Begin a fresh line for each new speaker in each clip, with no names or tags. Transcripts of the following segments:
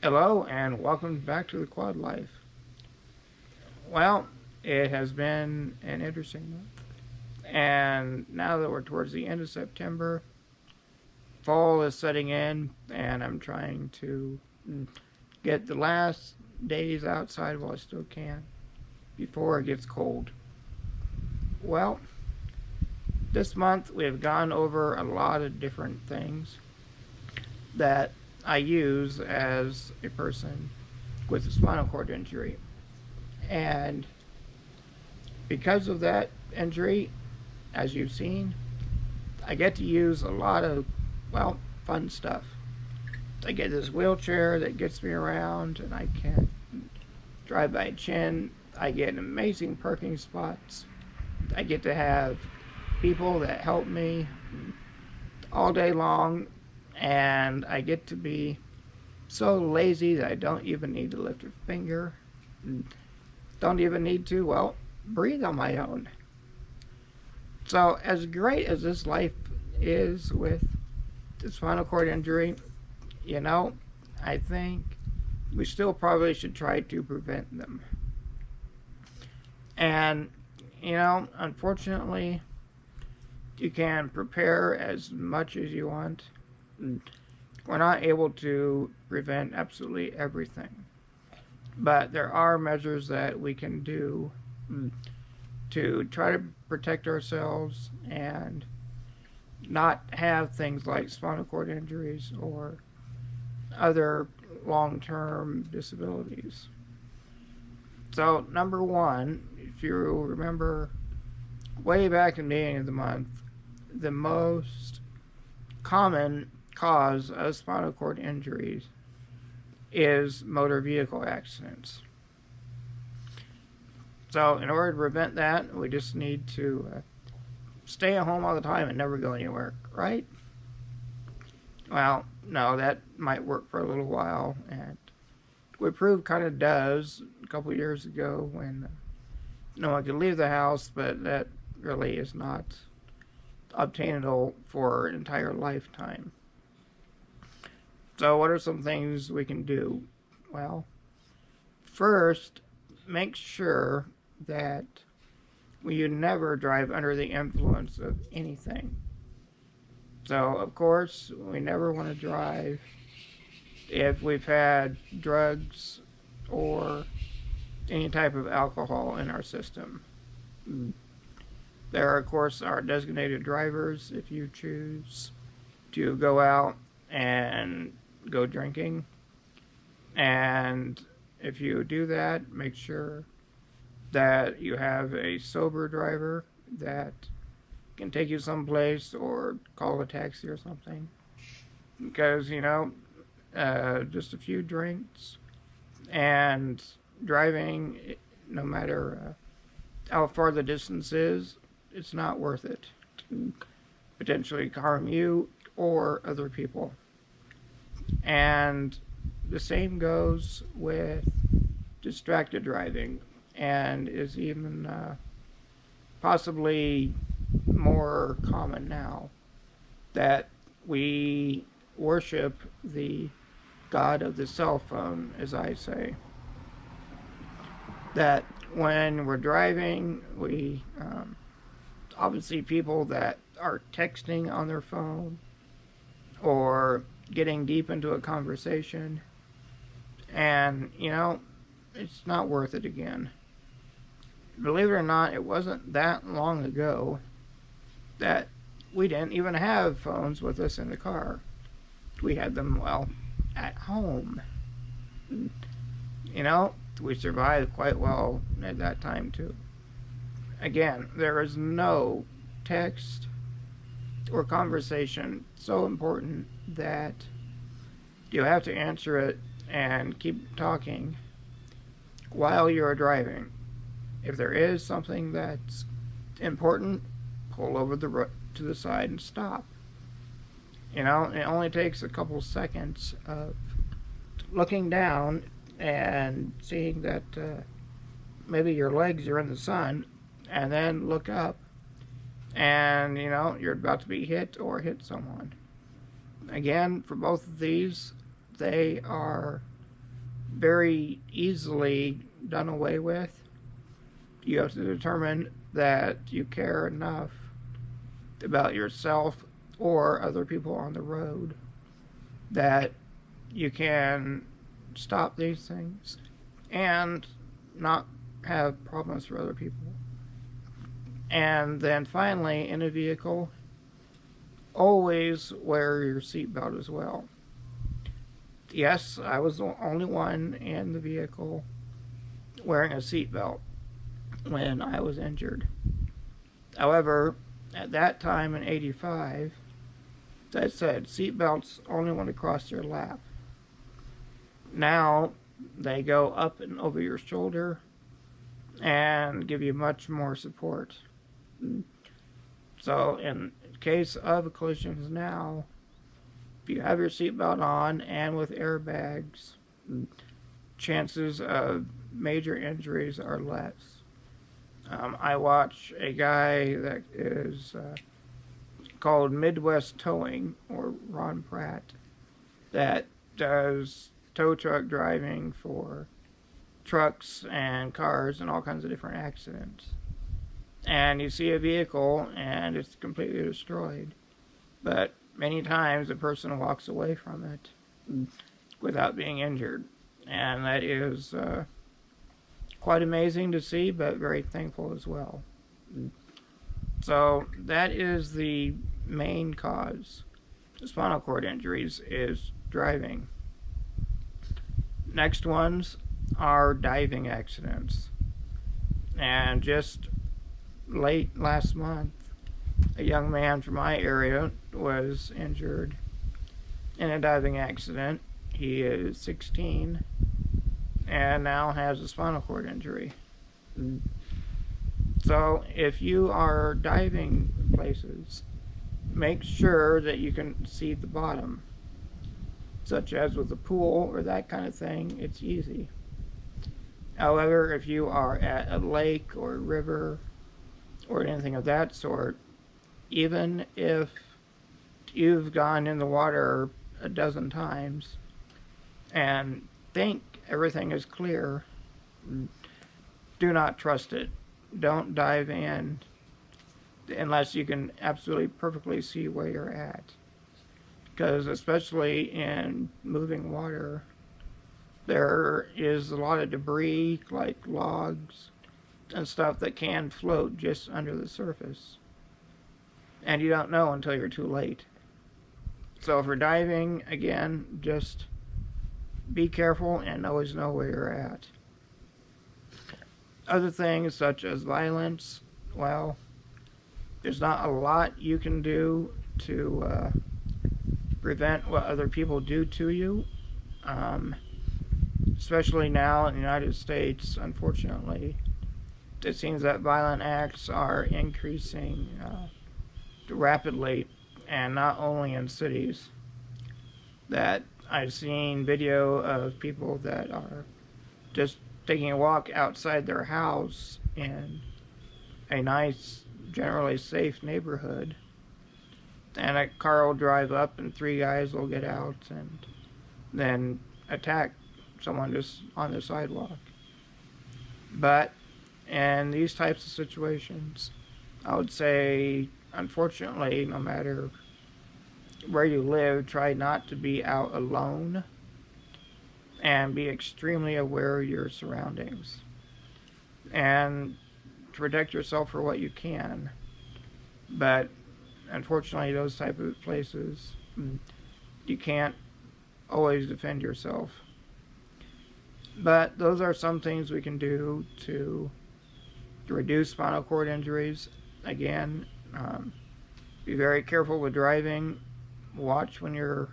Hello and welcome back to the Quad Life. Well, it has been an interesting month, and now that we're towards the end of September, fall is setting in, and I'm trying to get the last days outside while I still can before it gets cold. Well, this month we have gone over a lot of different things that I use as a person with a spinal cord injury. And because of that injury, as you've seen, I get to use a lot of, fun stuff. I get this wheelchair that gets me around, and I can drive by chin. I get amazing parking spots. I get to have people that help me all day long, and I get to be so lazy that I don't even need to lift a finger. Don't even need to, breathe on my own. So, as great as this life is with the spinal cord injury, I think we still probably should try to prevent them. And, unfortunately, you can prepare as much as you want. We're not able to prevent absolutely everything. But there are measures that we can do to try to protect ourselves and not have things like spinal cord injuries or other long-term disabilities. So, number one, if you remember way back in the beginning of the month, the most common cause of spinal cord injuries is motor vehicle accidents. So, in order to prevent that, we just need to stay at home all the time and never go anywhere, right? Well, no, that might work for a little while, and we proved kind of does a couple years ago when no one could leave the house, but that really is not obtainable for an entire lifetime. So, what are some things we can do? Well, first, make sure that you never drive under the influence of anything. So, of course, we never want to drive if we've had drugs or any type of alcohol in our system. There, of course, are designated drivers if you choose to go out and go drinking. And if you do that, make sure that you have a sober driver that can take you someplace or call a taxi or something. Because, just a few drinks and driving, no matter how far the distance is, it's not worth it to potentially harm you or other people. And the same goes with distracted driving, and is even possibly more common now, that we worship the god of the cell phone, as I say. That when we're driving, we obviously people that are texting on their phone or getting deep into a conversation, and it's not worth it again. Believe it or not, it wasn't that long ago that we didn't even have phones with us in the car. We had them, at home. We survived quite well at that time too. Again, there is no text or conversation so important that you have to answer it and keep talking while you're driving. If there is something that's important, pull over to the side and stop. It only takes a couple seconds of looking down and seeing that maybe your legs are in the sun, and then look up, and you're about to be hit or hit someone. Again, for both of these, they are very easily done away with. You have to determine that you care enough about yourself or other people on the road that you can stop these things and not have problems for other people. And then finally, in a vehicle, always wear your seatbelt as well. Yes, I was the only one in the vehicle wearing a seatbelt when I was injured. However, at that time in '85, as I said, seatbelts only went across your lap. Now, they go up and over your shoulder and give you much more support. So, in case of collisions now, if you have your seatbelt on and with airbags, chances of major injuries are less. I watch a guy that is called Midwest Towing, or Ron Pratt, that does tow truck driving for trucks and cars and all kinds of different accidents. And you see a vehicle and it's completely destroyed, but many times a person walks away from it without being injured, and that is quite amazing to see, but very thankful as well. So that is the main cause of spinal cord injuries, is driving. Next ones are diving accidents. And just late last month, a young man from my area was injured in a diving accident. He is 16 and now has a spinal cord injury. So if you are diving places, make sure that you can see the bottom, such as with a pool or that kind of thing. It's easy. However, if you are at a lake or a river or anything of that sort, even if you've gone in the water a dozen times and think everything is clear, do not trust it. Don't dive in unless you can absolutely perfectly see where you're at. Because especially in moving water, there is a lot of debris like logs and stuff that can float just under the surface. And you don't know until you're too late. So for diving, again, just be careful and always know where you're at. Other things such as violence, well, there's not a lot you can do to prevent what other people do to you. Especially now in the United States, unfortunately, it seems that violent acts are increasing rapidly, and not only in cities. That I've seen video of people that are just taking a walk outside their house in a nice, generally safe neighborhood, and a car will drive up and 3 guys will get out and then attack someone just on the sidewalk. But in these types of situations, I would say, unfortunately, no matter where you live, try not to be out alone and be extremely aware of your surroundings and protect yourself for what you can. But unfortunately, those type of places, you can't always defend yourself. But those are some things we can do to reduce spinal cord injuries. Again, be very careful with driving. Watch when you're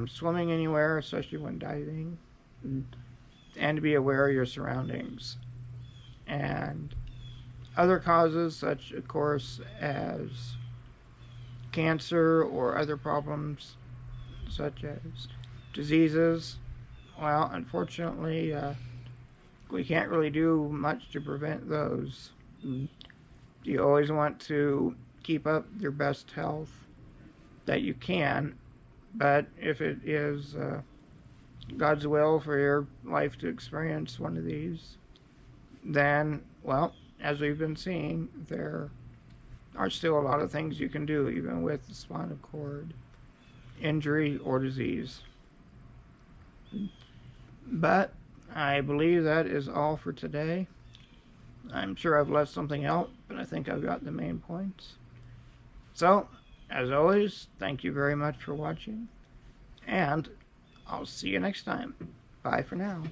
swimming anywhere, especially when diving, and be aware of your surroundings. And other causes, such of course as cancer or other problems such as diseases, well, unfortunately, we can't really do much to prevent those. You always want to keep up your best health that you can, but if it is God's will for your life to experience one of these, then, well, as we've been seeing, there are still a lot of things you can do, even with the spinal cord injury or disease. But I believe that is all for today. I'm sure I've left something out, but I think I've got the main points. So, as always, thank you very much for watching, and I'll see you next time. Bye for now.